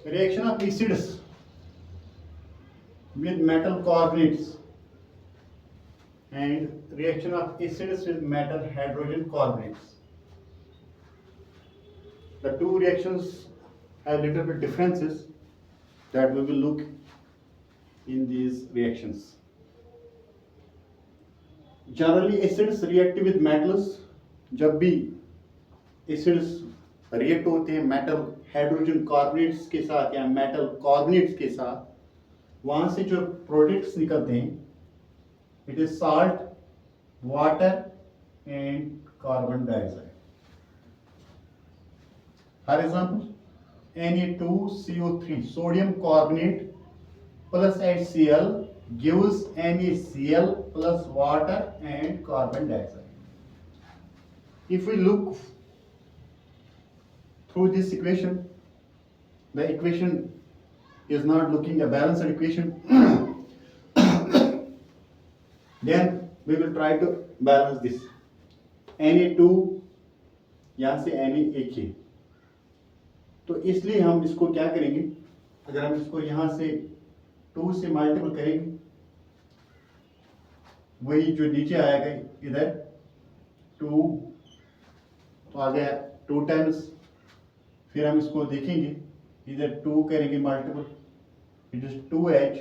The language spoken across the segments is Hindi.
reaction of acids with metal carbonates and reaction of acids with metal hydrogen carbonates. The two reactions have little bit differences that we will look in these reactions. Generally acids react with metals. जब भी एसिड्स रिएक्ट होते हैं मेटल हाइड्रोजन कार्बोनेट्स के साथ या मेटल कार्बोनेट्स के साथ, वहां से जो प्रोडक्ट्स निकलते हैं it is salt, water and carbon dioxide. For example Na2CO3 sodium carbonate plus HCl gives NaCl plus water and carbon dioxide. If we look through this equation, the equation is not looking a balanced equation. Then we will try to balance this. Na2 यहाँ से Na एक ही, तो इसलिए हम इसको क्या करेंगे, अगर हम इसको यहाँ से 2 से मल्टीपल करेंगे, वही जो नीचे आएगा इधर 2 तो आ गया 2 टाइम्स. फिर हम इसको देखेंगे इधर 2 करेंगे multiple, it is 2H,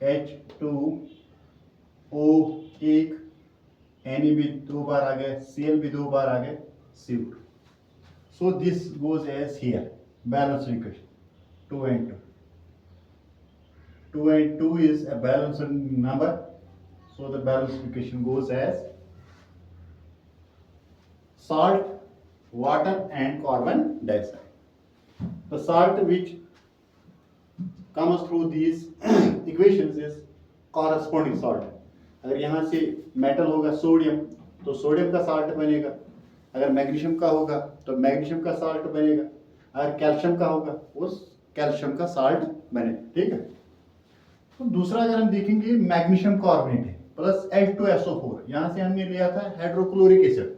H2O एक, Na भी 2 बार आ गया, Cl भी 2 बार आ गया, CO2. So this goes as here, balanced equation, 2 and 2. 2 and 2 is a balanced number, so the balanced equation goes as salt, water and carbon dioxide. The salt which comes through these equations is corresponding salt. अगर यहाँ से मेटल होगा सोडियम तो सोडियम का साल्ट बनेगा, अगर मैग्नीशियम का होगा तो मैग्नीशियम का साल्ट बनेगा, अगर कैल्शियम का होगा उस कैल्शियम का साल्ट बनेगा. ठीक है. तो दूसरा अगर हम देखेंगे मैग्नीशियम कार्बोनेट है प्लस H2SO4, यहाँ से हमने लिया था हाइड्रोक्लोरिक एसिड,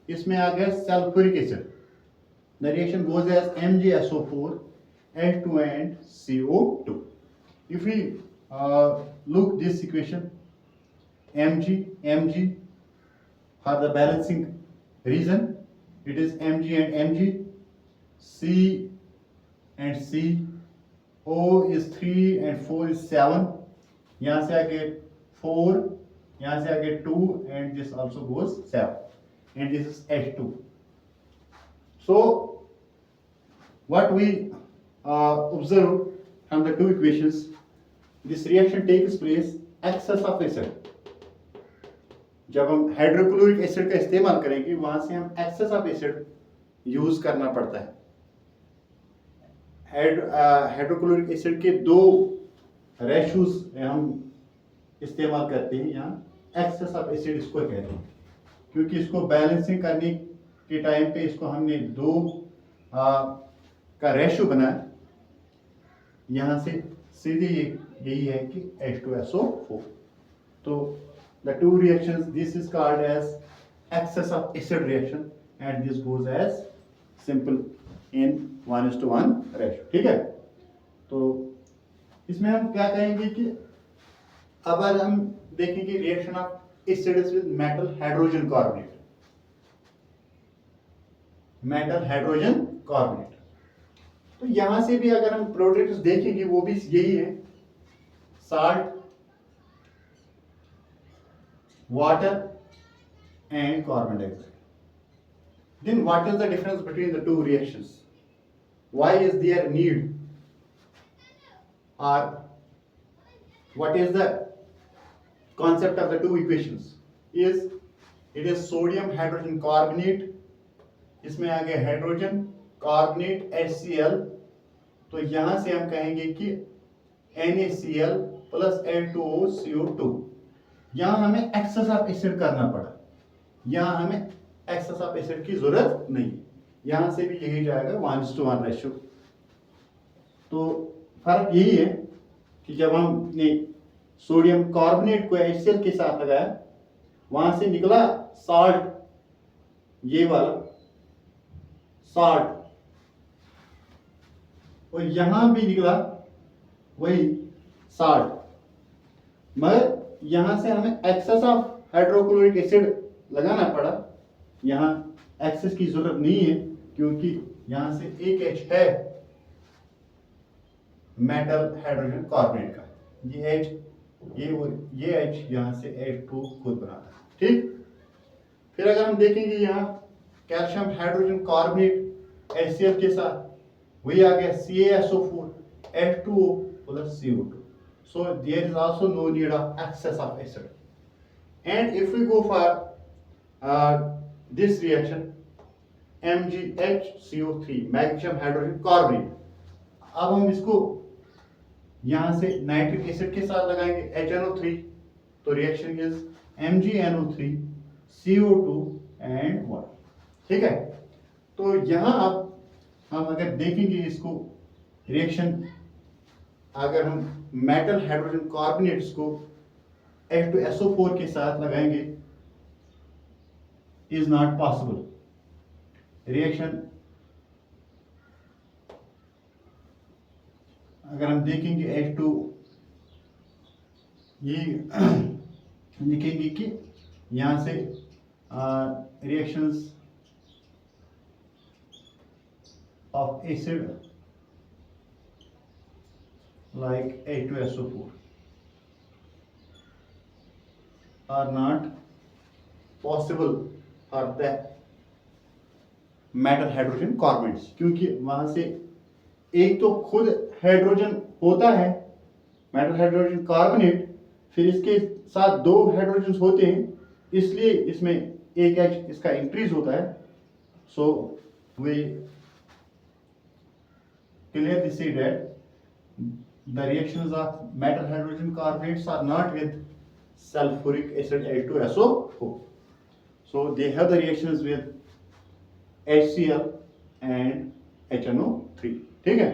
इसमें आ गया sulphuric acid. The reaction goes as MgSO4 H2 and CO2. If we look this equation, Mg for the balancing reason, it is Mg and Mg, C and C, O is 3 and 4 is 7, यहाँ से आगे 4, यहाँ से आगे 2 and this also goes 7 and this is H2. So what we observe from the two equations, this reaction takes place excess of acid. जब हम हाइड्रोक्लोरिक एसिड का इस्तेमाल करेंगे वहां से हम एक्सेस ऑफ एसिड यूज करना पड़ता है. हाइड्रोक्लोरिक एसिड के 2 रेशोज हम इस्तेमाल करते हैं. यहाँ एक्सेस ऑफ एसिड इसको कहते हैं क्योंकि इसको बैलेंसिंग करने के टाइम पे इसको हमने 2 का रेशो बनाया. यहाँ से सीधे यही है कि H2SO4. तो the two reactions, this is called as excess of acid reaction and this goes as simple in 1:1 ratio. ठीक है. तो इसमें हम क्या कहेंगे कि अब हम देखेंगे reaction of acids with metal hydrogen carbonate. Metal hydrogen carbonate, तो यहां से भी अगर हम प्रोडक्ट्स देखेंगे वो भी यही है, salt, water and carbon dioxide. Then what is the difference between the two reactions? Why is there need, or what is the concept of the two equations? It is sodium hydrogen carbonate, इसमें आ गया हाइड्रोजन कार्बोनेट HCl, तो यहां से हम कहेंगे कि NaCl plus H2O CO2. यहाँ हमें एक्सेस ऑफ एसिड करना पड़ा, यहाँ हमें एक्सेस ऑफ एसिड की जरूरत नहीं. यहाँ से भी यही जाएगा 1:1 रेशियो. तो फर्क यही है कि जब हमने सोडियम कार्बोनेट को HCl के साथ लगाया वहां से निकला साल्ट, ये वाला साल्ट, और यहां भी निकला वही साल्ट, मगर यहां से हमें एक्सेस ऑफ हाइड्रोक्लोरिक एसिड लगाना पड़ा। यहां एक्सेस की जरूरत नहीं है क्योंकि यहां से एक H है मेटल हाइड्रोजन कार्बोनेट का, ये H ये H यहां से H2 खुद बनाता है, ठीक। फिर अगर हम देखेंगे यहाँ कैल्शियम हाइड्रोजन कार्बोनेट HCl के साथ वही आ गया CaSO4 H2O plus CO2. So there is also no need of excess of acid. And if we go for this reaction MgHCO3 magnesium hydrogen carbonate, अब हम इसको यहाँ से नाइट्रिक एसिड के साथ लगाएंगे HNO3, तो reaction is MgNO3 CO2 and water, ठीक है। तो यहाँ अब हम अगर देखेंगे इसको रिएक्शन, अगर हम मेटल हाइड्रोजन कार्बोनेट्स को H2SO4 के साथ लगाएंगे इज नॉट पॉसिबल। रिएक्शन अगर हम देखेंगे H2 ये लिखेंगे कि यहाँ से reactions of acid like H2SO4 are not possible for the metal hydrogen carbonates, क्योंकि वहां से एक तो खुद हाइड्रोजन होता है मेटल हाइड्रोजन कार्बोनेट, फिर इसके साथ दो हाइड्रोजन होते हैं, इसलिए इसमें एक H इसका इंक्रीज होता है। सो वे clearly see that the reactions of metal hydrogen carbonates are not with sulfuric acid H2SO4. So they have the reactions with HCl and HNO3, ठीक है।